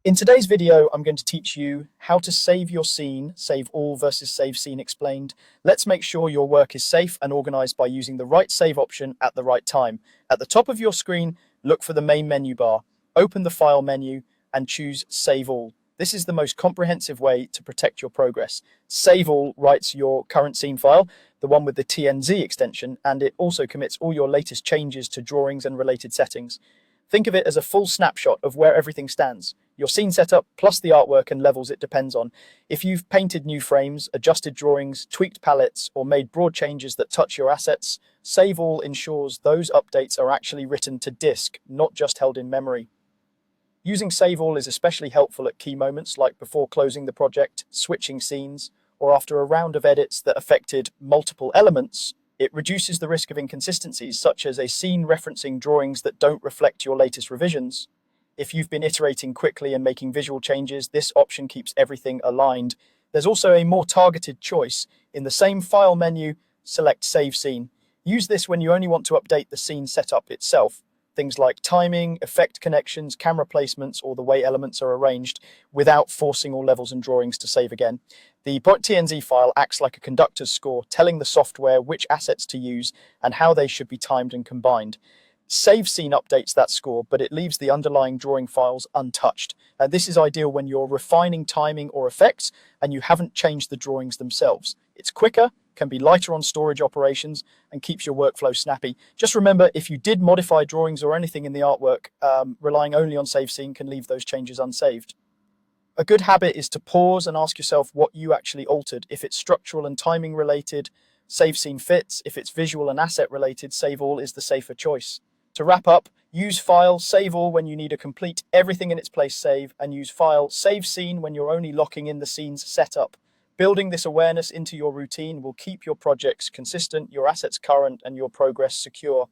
In today's video, I'm going to teach you how to save your scene, save all versus save scene explained. Let's make sure your work is safe and organized by using the right save option at the right time. At the top of your screen, look for the main menu bar, open the file menu and choose save all. This is the most comprehensive way to protect your progress. Save all writes your current scene file, the one with the TNZ extension, and it also commits all your latest changes to drawings and related settings. Think of it as a full snapshot of where everything stands. Your scene setup plus the artwork and levels it depends on. If you've painted new frames, adjusted drawings, tweaked palettes, or made broad changes that touch your assets, Save All ensures those updates are actually written to disk, not just held in memory. Using Save All is especially helpful at key moments like before closing the project, switching scenes, or after a round of edits that affected multiple elements. It reduces the risk of inconsistencies, such as a scene referencing drawings that don't reflect your latest revisions. If you've been iterating quickly and making visual changes, this option keeps everything aligned. There's also a more targeted choice. In the same file menu, select Save Scene. Use this when you only want to update the scene setup itself. Things like timing, effect connections, camera placements, or the way elements are arranged, without forcing all levels and drawings to save again. The .tnz file acts like a conductor's score, telling the software which assets to use and how they should be timed and combined. Save Scene updates that score, but it leaves the underlying drawing files untouched. This is ideal when you're refining timing or effects and you haven't changed the drawings themselves. It's quicker, can be lighter on storage operations, and keeps your workflow snappy. Just remember, if you did modify drawings or anything in the artwork, relying only on Save Scene can leave those changes unsaved. A good habit is to pause and ask yourself what you actually altered. If it's structural and timing related, Save Scene fits. If it's visual and asset related, Save All is the safer choice. To wrap up, use File, Save All when you need a complete everything in its place save, and use File, Save Scene when you're only locking in the scene's setup. Building this awareness into your routine will keep your projects consistent, your assets current, and your progress secure.